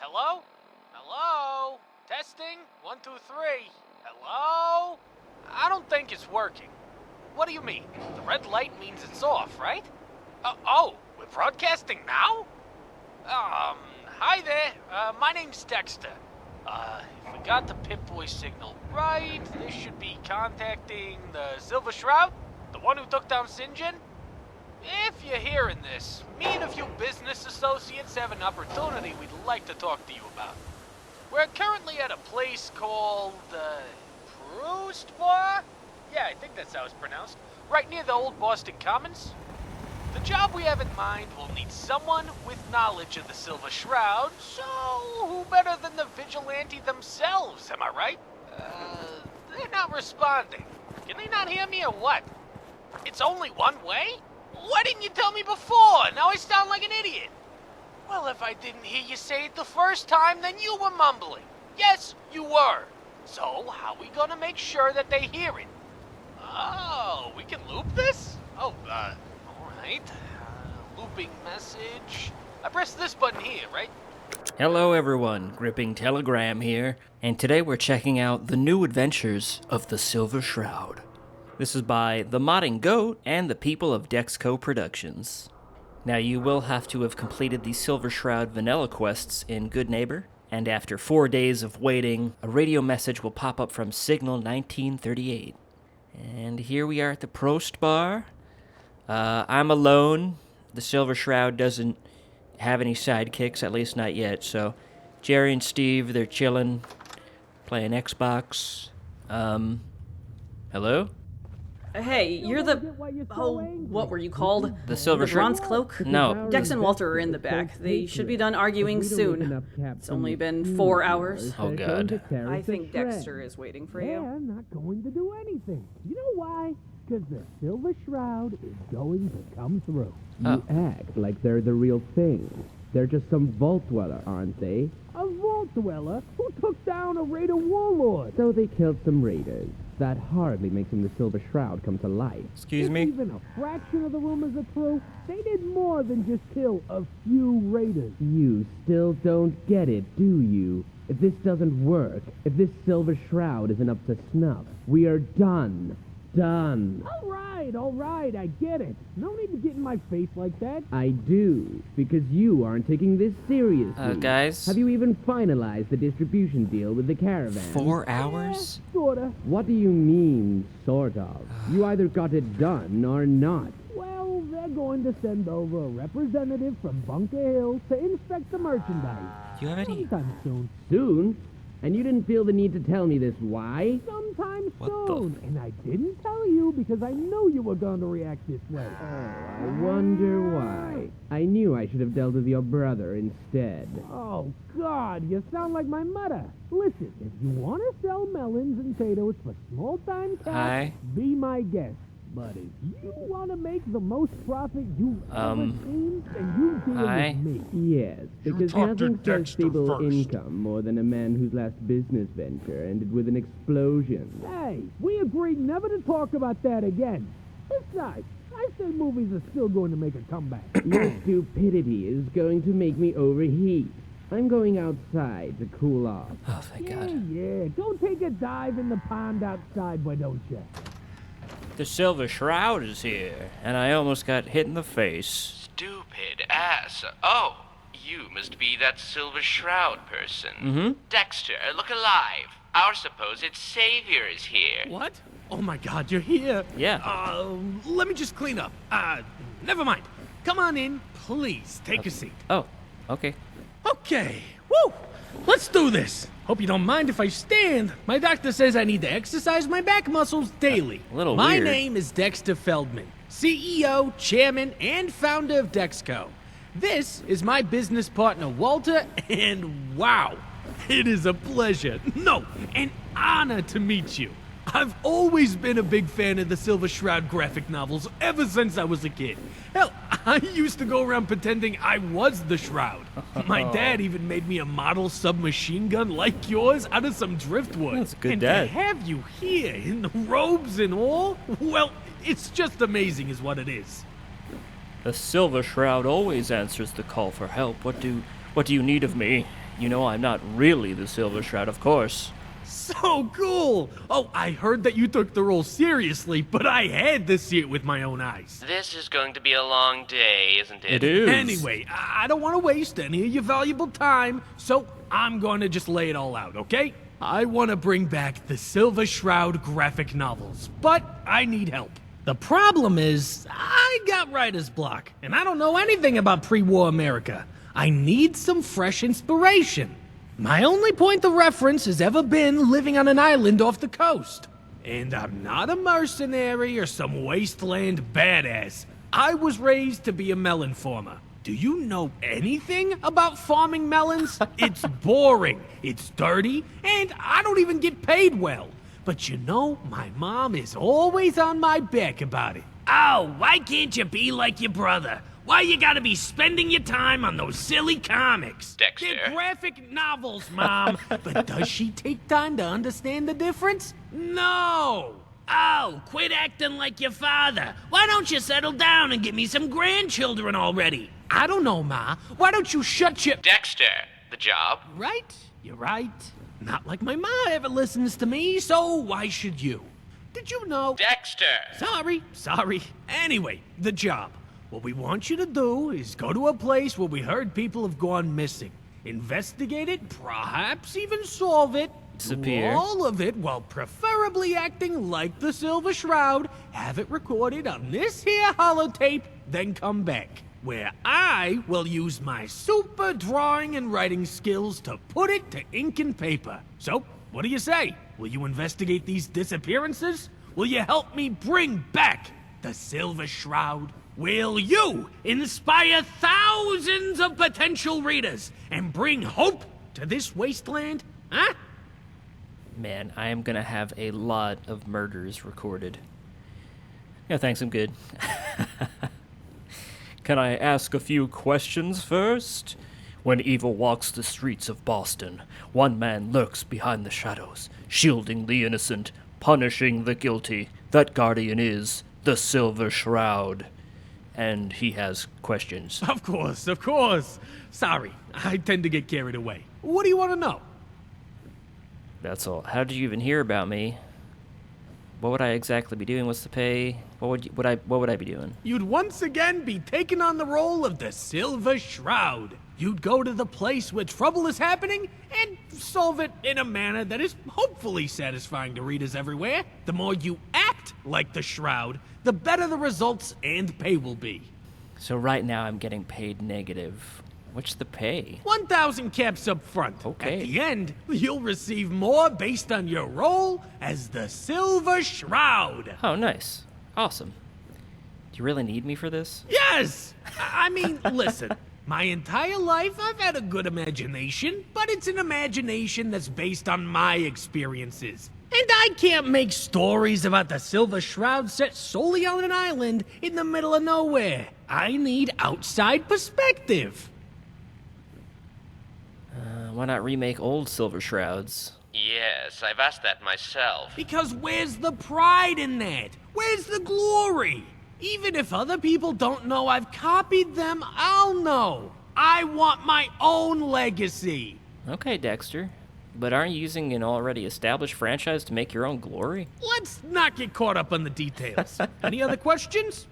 Hello? Hello? Testing? 1, 2, 3. Hello? I don't think it's working. What do you mean? The red light means it's off, right? Oh, we're broadcasting now? Hi there. My name's Dexter. If we got the Pip-Boy signal right, this should be contacting the Silver Shroud, the one who took down Sinjin. If you're hearing this, me and a few business associates have an opportunity we'd like to talk to you about. We're currently at a place called, Proust Bar? Yeah, I think that's how it's pronounced. Right near the old Boston Commons. The job we have in mind will need someone with knowledge of the Silver Shroud, so who better than the vigilante themselves, am I right? They're not responding. Can they not hear me or what? It's only one way? Why didn't you tell me before? Now I sound like an idiot. Well, if I didn't hear you say it the first time, then you were mumbling. Yes, you were. So, how we gonna make sure that they hear it? Oh, we can loop this? Oh, alright. Looping message. I press this button here, right? Hello everyone, Gripping Telegram here, and today we're checking out the new adventures of the Silver Shroud. This is by TheModdingGoat and the people of Dexco Productions. Now you will have to have completed the Silver Shroud vanilla quests in Good Neighbor, and after 4 days of waiting, a radio message will pop up from Signal 1938. And here we are at the Proust Bar. I'm alone. The Silver Shroud doesn't have any sidekicks, at least not yet, so Jerry and Steve, they're chilling, playing Xbox. Hello? Hey, you're the... Oh, what were you called? The Silver The Shroud? Bronze Cloak? No. Dex and Walter are in the back. They should be done arguing soon. It's only been 4 hours. Oh, God. I think Dexter is waiting for you. They're not going to do anything. You know why? Because the Silver Shroud is going to come through. Oh. You act like they're the real thing. They're just some vault dweller, aren't they? A vault dweller who took down a raider warlord. So they killed some raiders. That hardly makes them the Silver Shroud come to life. Excuse If me? even a fraction of the rumors are true, they did more than just kill a few raiders. You still don't get it, do you? If this doesn't work, if this Silver Shroud isn't up to snuff, we are done. Done. All right, I get it. No need to get in my face like that. I do, because you aren't taking this seriously. Guys? Have you even finalized the distribution deal with the caravan? 4 hours? Sorta. What do you mean, sort of? You either got it done or not. Well, they're going to send over a representative from Bunker Hill to inspect the merchandise. Do you have any? Sometime soon. Soon? And you didn't feel the need to tell me this, why? Sometime What soon. And I didn't tell you because I knew you were going to react this way. I wonder why. I knew I should have dealt with your brother instead. Oh, God, you sound like my mother. Listen, if you want to sell melons and potatoes for small-time cash, Hi. be my guest. But if you want to make the most profit you've ever seen, then you deal hi. with me. Yes, because talk to nothing says Dexter stable first. income more than a man whose last business venture ended with an explosion. Hey, we agreed never to talk about that again. Besides, I say movies are still going to make a comeback. Your stupidity is going to make me overheat. I'm going outside to cool off. Oh, thank God. Yeah, go take a dive in the pond outside, why don't you? The Silver Shroud is here, and I almost got hit in the face. Stupid ass. Oh, you must be that Silver Shroud person. Mm-hmm. Dexter, look alive. Our supposed savior is here. What? Oh my God, you're here. Yeah. Let me just clean up. Never mind. Come on in, please. Take a seat. Oh, okay. Okay. Woo! Let's do this. Hope you don't mind if I stand. My doctor says I need to exercise my back muscles daily. A little My weird. name is Dexter Feldman, CEO, chairman, and founder of Dexco. This is my business partner, Walter, and wow, it is a pleasure, no, an honor to meet you. I've always been a big fan of the Silver Shroud graphic novels ever since I was a kid. Hell, I used to go around pretending I was the Shroud. My dad even made me a model submachine gun like yours out of some driftwood. That's a good and dad. to have you here in the robes and all, well, it's just amazing is what it is. The Silver Shroud always answers the call for help. What do you need of me? You know I'm not really the Silver Shroud, of course. So cool! Oh, I heard that you took the role seriously, but I had to see it with my own eyes. This is going to be a long day, isn't it? It is. Anyway, I don't want to waste any of your valuable time, so I'm going to just lay it all out, okay? I want to bring back the Silver Shroud graphic novels, but I need help. The problem is, I got writer's block, and I don't know anything about pre-war America. I need some fresh inspiration. My only point of reference has ever been living on an island off the coast. And I'm not a mercenary or some wasteland badass. I was raised to be a melon farmer. Do you know anything about farming melons? It's boring, it's dirty, and I don't even get paid well. But you know, my mom is always on my back about it. Oh, why can't you be like your brother? Why you gotta be spending your time on those silly comics? Dexter. They're graphic novels, Mom. But does she take time to understand the difference? No! Oh, quit acting like your father. Why don't you settle down and get me some grandchildren already? I don't know, Ma. Why don't you shut your... Dexter, the job? Right? You're right. Not like my ma ever listens to me, so why should you? Did you know... Dexter! Sorry. Anyway, the job. What we want you to do is go to a place where we heard people have gone missing. Investigate it, perhaps even solve it. Disappear. Do all of it while preferably acting like the Silver Shroud. Have it recorded on this here holotape, then come back. Where I will use my super drawing and writing skills to put it to ink and paper. So, what do you say? Will you investigate these disappearances? Will you help me bring back the Silver Shroud? Will you inspire thousands of potential readers and bring hope to this wasteland? Huh? Man, I am gonna have a lot of murders recorded. Yeah, thanks, I'm good. Can I ask a few questions first? When evil walks the streets of Boston, one man lurks behind the shadows, shielding the innocent, punishing the guilty. That guardian is the Silver Shroud. And he has questions. Of course. Sorry, I tend to get carried away. What do you want to know? That's all. How did you even hear about me? What would I exactly be doing? What's the pay? What would I be doing? You'd once again be taking on the role of the Silver Shroud. You'd go to the place where trouble is happening and solve it in a manner that is hopefully satisfying to readers everywhere. The more you act like the Shroud, the better the results and pay will be. So right now I'm getting paid negative. What's the pay? 1,000 caps up front. Okay. At the end, you'll receive more based on your role as the Silver Shroud. Oh, nice. Awesome. Do you really need me for this? Yes! I mean, listen. My entire life, I've had a good imagination, but it's an imagination that's based on my experiences. And I can't make stories about the Silver Shroud set solely on an island in the middle of nowhere. I need outside perspective. Why not remake old Silver Shrouds? Yes, I've asked that myself. Because where's the pride in that? Where's the glory? Even if other people don't know I've copied them, I'll know. I want my own legacy. Okay, Dexter. But aren't you using an already established franchise to make your own glory? Let's not get caught up on the details. Any other questions?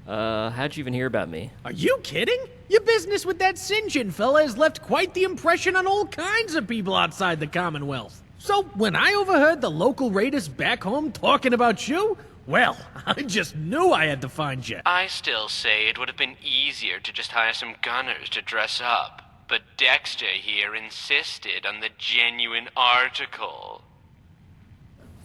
How'd you even hear about me? Are you kidding? Your business with that St. John fella has left quite the impression on all kinds of people outside the Commonwealth. So when I overheard the local raiders back home talking about you, well, I just knew I had to find you. I still say it would have been easier to just hire some gunners to dress up. But Dexter here insisted on the genuine article.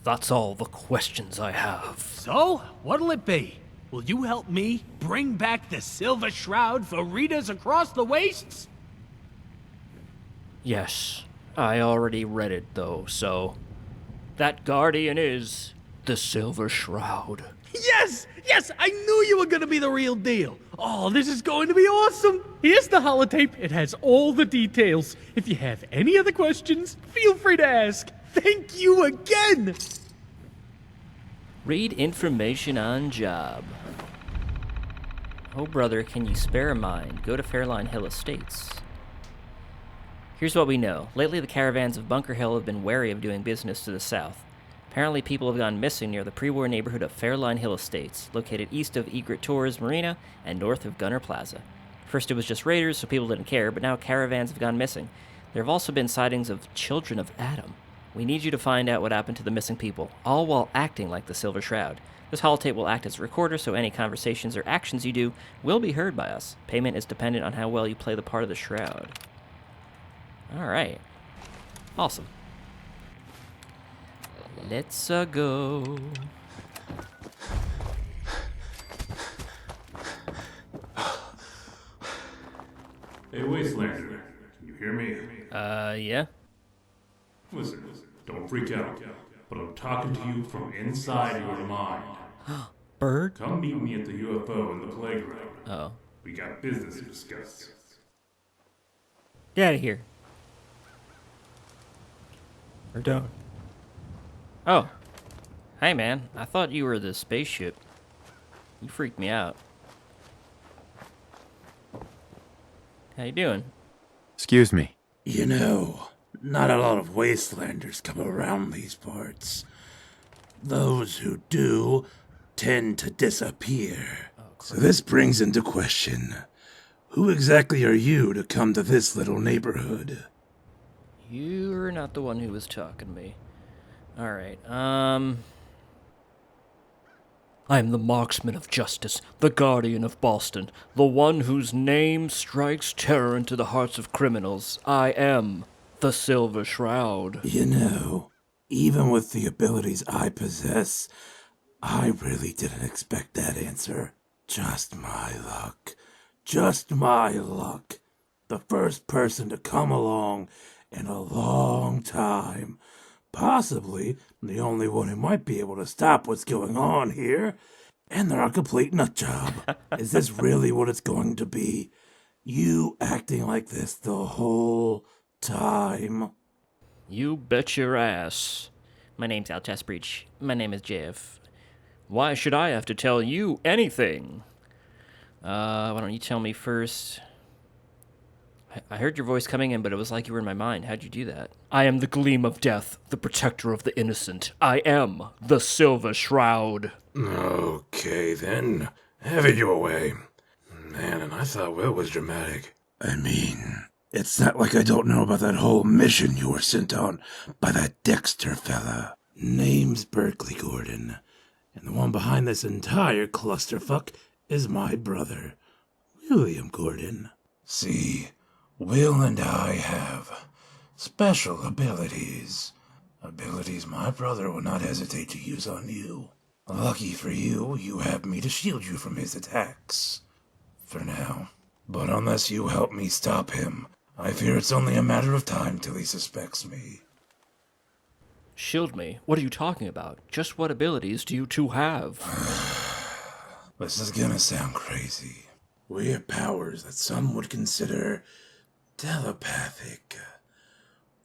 That's all the questions I have. So, what'll it be? Will you help me bring back the Silver Shroud for readers across the wastes? Yes, I already read it though, so... That guardian is the Silver Shroud. Yes! Yes! I knew you were gonna be the real deal! Oh, this is going to be awesome! Here's the holotape. It has all the details. If you have any other questions, feel free to ask. Thank you again! Read information on job. Oh brother, can you spare a mind? Go to Fairline Hill Estates. Here's what we know. Lately, the caravans of Bunker Hill have been wary of doing business to the south. Apparently, people have gone missing near the pre-war neighborhood of Fairline Hill Estates, located east of Egret Tours Marina and north of Gunner Plaza. First it was just raiders, so people didn't care, but now caravans have gone missing. There have also been sightings of children of Adam. We need you to find out what happened to the missing people, all while acting like the Silver Shroud. This holotape will act as a recorder, so any conversations or actions you do will be heard by us. Payment is dependent on how well you play the part of the Shroud. Alright. Awesome. Let's go. Hey, Wastelander, can you hear me? Yeah? Listen, don't freak out, but I'm talking to you from inside your mind. Bird? Come meet me at the UFO in the playground. Oh. We got business to discuss. Get out of here. Or don't. Oh. Hey, man. I thought you were the spaceship. You freaked me out. How you doing? Excuse me. You know, not a lot of wastelanders come around these parts. Those who do tend to disappear. So this brings into question, who exactly are you to come to this little neighborhood? You're not the one who was talking to me. Alright, I am the marksman of justice, the guardian of Boston, the one whose name strikes terror into the hearts of criminals. I am the Silver Shroud. You know, even with the abilities I possess, I really didn't expect that answer. Just my luck. Just my luck. The first person to come along in a long time. Possibly the only one who might be able to stop what's going on here. And they're a complete nutjob. Is this really what it's going to be? You acting like this the whole time? You bet your ass. My name's Al Chestbreach. My name is Jeff. Why should I have to tell you anything? Why don't you tell me first? I heard your voice coming in, but it was like you were in my mind. How'd you do that? I am the gleam of death, the protector of the innocent. I am the Silver Shroud. Okay, then. Have it your way. Man, and I thought Will was dramatic. I mean, it's not like I don't know about that whole mission you were sent on by that Dexter fella. Name's Berkeley Gordon, and the one behind this entire clusterfuck is my brother, William Gordon. See, Will and I have special abilities. Abilities my brother will not hesitate to use on you. Lucky for you, you have me to shield you from his attacks. For now. But unless you help me stop him, I fear it's only a matter of time till he suspects me. Shield me? What are you talking about? Just what abilities do you two have? This is gonna sound crazy. We have powers that some would consider telepathic.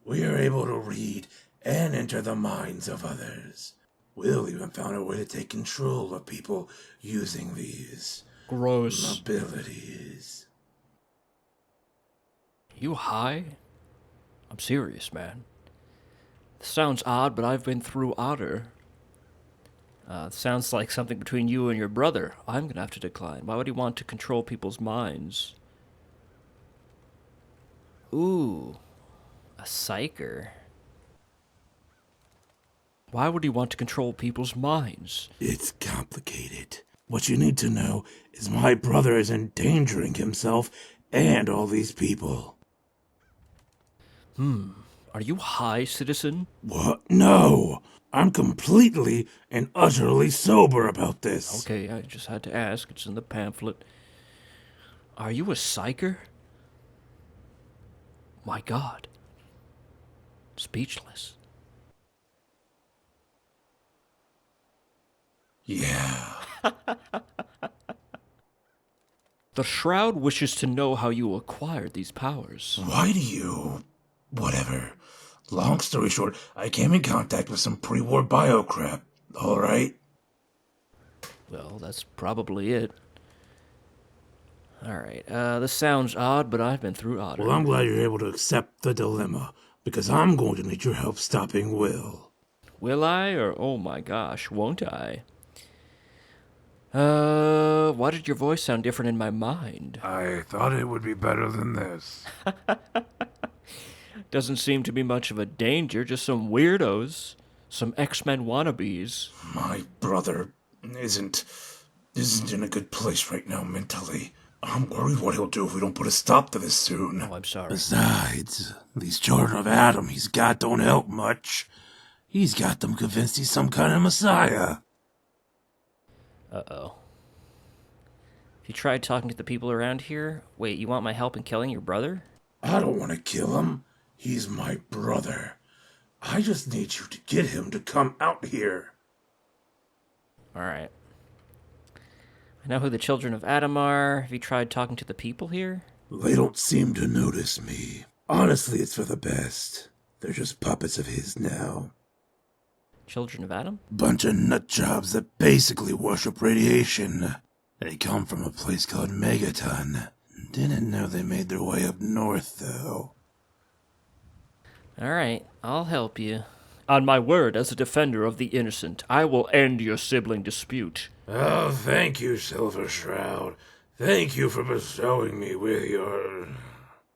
We are able to read and enter the minds of others. Will even found a way to take control of people using these Gross. abilities. You high? I'm serious, man. This sounds odd, but I've been through odder. Sounds like something between you and your brother. I'm gonna have to decline. Why would he want to control people's minds? Ooh, a psyker. Why would he want to control people's minds? It's complicated. What you need to know is my brother is endangering himself and all these people. Are you high, citizen? What? No! I'm completely and utterly sober about this. Okay, I just had to ask. It's in the pamphlet. Are you a psyker? My God. Speechless. Yeah. The Shroud wishes to know how you acquired these powers. Why do you... Whatever. Long story short, I came in contact with some pre-war bio crap. Alright? Well, that's probably it. Alright, this sounds odd, but I've been through odder. Well, I'm glad you're able to accept the dilemma, because I'm going to need your help stopping Will. Will I? Or, oh my gosh, won't I? Why did your voice sound different in my mind? I thought it would be better than this. Doesn't seem to be much of a danger, just some weirdos. Some X-Men wannabes. My brother isn't in a good place right now mentally. I'm worried what he'll do if we don't put a stop to this soon. Oh, I'm sorry. Besides, these children of Adam he's got don't help much. He's got them convinced he's some kind of messiah. Uh-oh. Have you tried talking to the people around here? Wait, you want my help in killing your brother? I don't want to kill him. He's my brother. I just need you to get him to come out here. Alright. I know who the children of Adam are. Have you tried talking to the people here? They don't seem to notice me. Honestly, it's for the best. They're just puppets of his now. Children of Adam? Bunch of nutjobs that basically worship radiation. They come from a place called Megaton. Didn't know they made their way up north, though. Alright, I'll help you. On my word as a defender of the innocent, I will end your sibling dispute. Oh, thank you, Silver Shroud. Thank you for bestowing me with your...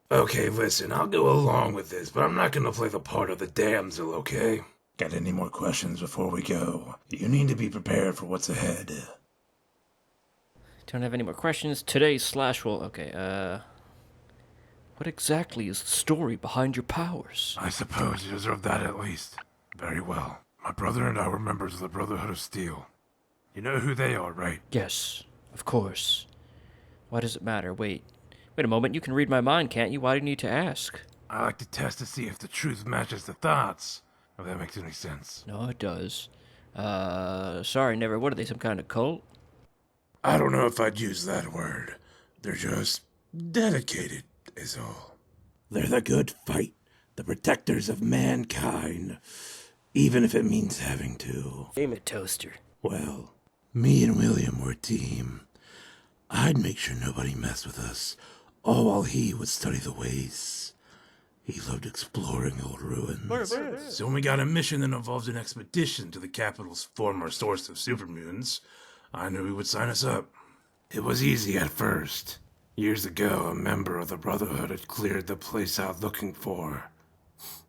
Okay, listen, I'll go along with this, but I'm not gonna play the part of the damsel, okay? Got any more questions before we go? You need to be prepared for what's ahead. Don't have any more questions. Today's slash will... Okay, what exactly is the story behind your powers? I suppose you deserve that at least. Very well. My brother and I were members of the Brotherhood of Steel. You know who they are, right? Yes, of course. Why does it matter? Wait a moment, you can read my mind, can't you? Why do you need to ask? I like to test to see if the truth matches the thoughts. If that makes any sense. No, it does. Sorry, never. What are they, some kind of cult? I don't know if I'd use that word. They're just dedicated, is all. They're the good fight, the protectors of mankind, even if it means having to. Name a toaster. Well, me and William were a team. I'd make sure nobody messed with us, all while he would study the ways. He loved exploring old ruins. So when we got a mission that involved an expedition to the capital's former source of supermutants, I knew he would sign us up. It was easy at first. Years ago, a member of the Brotherhood had cleared the place out looking for...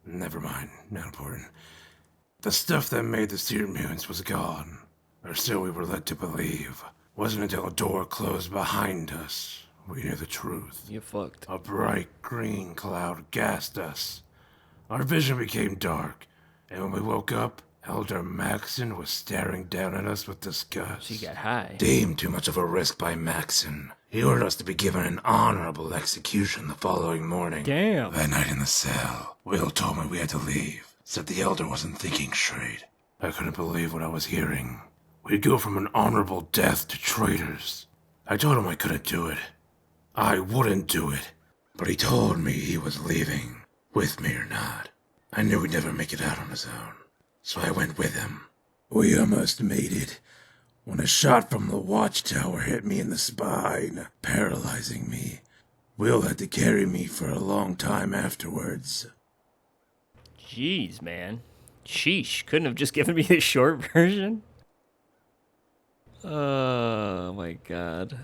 Never mind, not important. The stuff that made the supermutants was gone, or so we were led to believe. Wasn't until a door closed behind us we knew the truth. You fucked. A bright green cloud gassed us. Our vision became dark, and when we woke up, Elder Maxon was staring down at us with disgust. So you got high. Deemed too much of a risk by Maxon. He ordered us to be given an honorable execution the following morning. Damn. That night in the cell, Will told me we had to leave. Said the Elder wasn't thinking straight. I couldn't believe what I was hearing. We'd go from an honorable death to traitors. I told him I couldn't do it. I wouldn't do it. But he told me he was leaving, with me or not. I knew he'd never make it out on his own. So I went with him. We almost made it, when a shot from the watchtower hit me in the spine, paralyzing me. Will had to carry me for a long time afterwards. Jeez, man. Sheesh. Couldn't have just given me the short version? Oh, my God.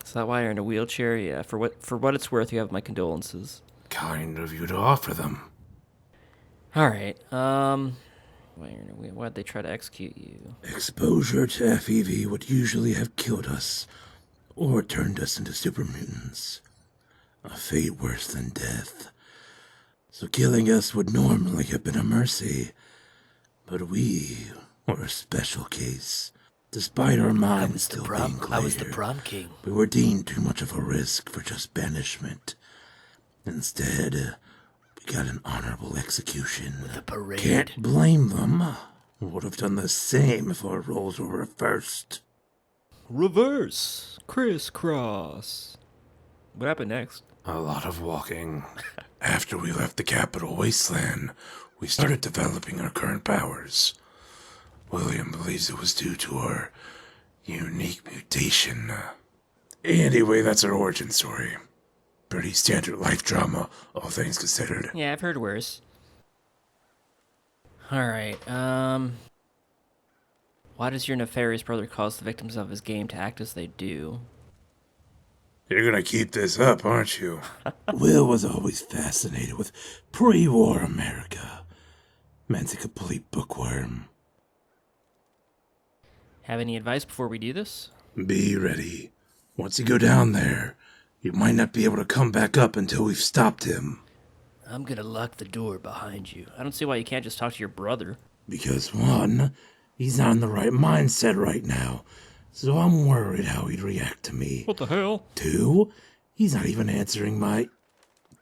Is that why you're in a wheelchair? Yeah, for what it's worth, you have my condolences. Kind of you to offer them. Alright, why'd they try to execute you? Exposure to FEV would usually have killed us, or turned us into supermutants. A fate worse than death. So killing us would normally have been a mercy. But we were a special case. Despite our minds still being clear, I was the prom king. we were deemed too much of a risk for just banishment. Instead, we got an honorable execution. The parade. Can't blame them. Would have done the same if our roles were reversed. Reverse. Crisscross. What happened next? A lot of walking. After we left the capital wasteland, we started developing our current powers. William believes it was due to our unique mutation. Anyway, that's our origin story. Pretty standard life drama, all things considered. Yeah, I've heard worse. Alright, why does your nefarious brother cause the victims of his game to act as they do? You're gonna keep this up, aren't you? Will was always fascinated with pre-war America. Man's a complete bookworm. Have any advice before we do this? Be ready. Once you go down there, you might not be able to come back up until we've stopped him. I'm gonna lock the door behind you. I don't see why you can't just talk to your brother. Because one, he's not in the right mindset right now, so I'm worried how he'd react to me. What the hell? Two, he's not even answering my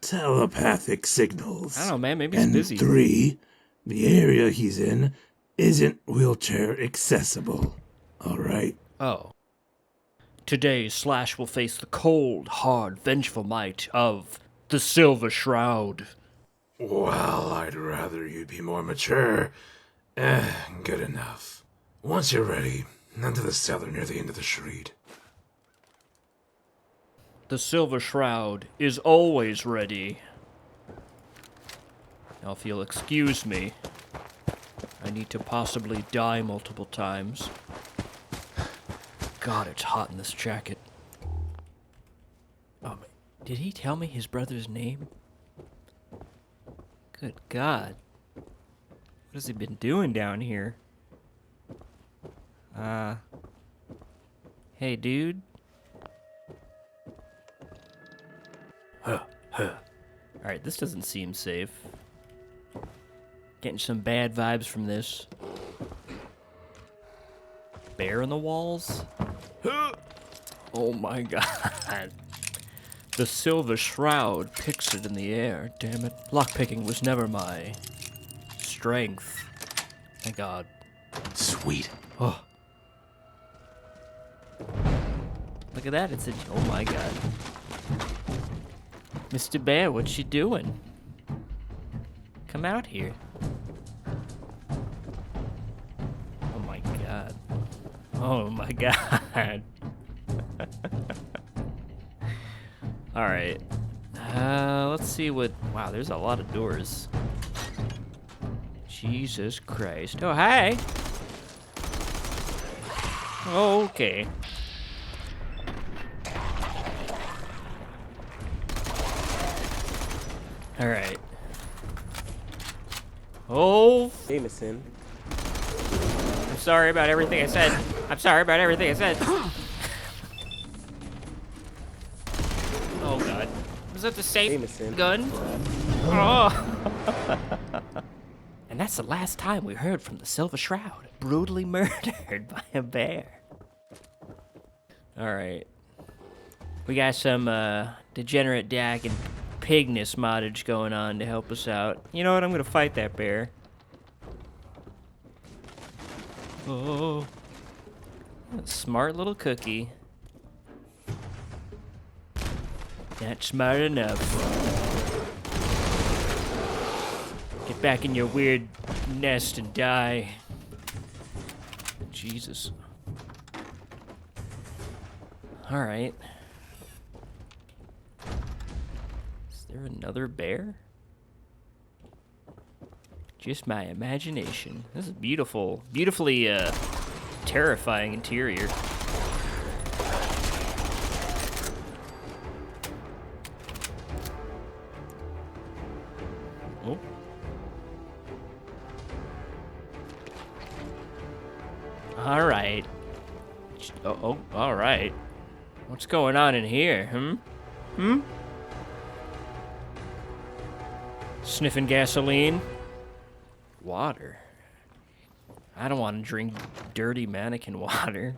telepathic signals. I don't know, man. Maybe he's And busy. three, the area he's in isn't wheelchair accessible. All right? Oh. Today, Slash will face the cold, hard, vengeful might of the Silver Shroud. Well, I'd rather you'd be more mature. Good enough. Once you're ready, onto the cellar near the end of the street. The Silver Shroud is always ready. Now, if you'll excuse me, I need to possibly die multiple times. God, it's hot in this jacket. Oh, did he tell me his brother's name? Good God. What has he been doing down here? Hey, dude. Alright, this doesn't seem safe. Getting some bad vibes from this. Bear in the walls? Oh my God. The Silver Shroud picks it in the air, damn it. Lockpicking was never my strength. Thank God. Sweet. Oh. Look at that, it's a... Oh my God. Mr. Bear, what you doing? Come out here. Oh my God. Oh my God. Alright. Let's see what... Wow, there's a lot of doors. Jesus Christ. Oh, hi! Okay. Alright. Oh! Jameson. I'm sorry about everything I said. I'm sorry about everything I said. Oh God. Was that the same Jameson. gun? Oh! And that's the last time we heard from the Silver Shroud. Brutally murdered by a bear. Alright. We got some degenerate Dak and Pigness moddage going on to help us out. You know what? I'm gonna fight that bear. Oh. Smart little cookie. Not smart enough. Get back in your weird nest and die. Jesus. Alright. Is there another bear? Just my imagination. This is beautiful. Beautifully, terrifying interior. Oh. Alright. Oh, alright. What's going on in here, Hmm? Sniffing gasoline? Water. I don't want to drink dirty mannequin water.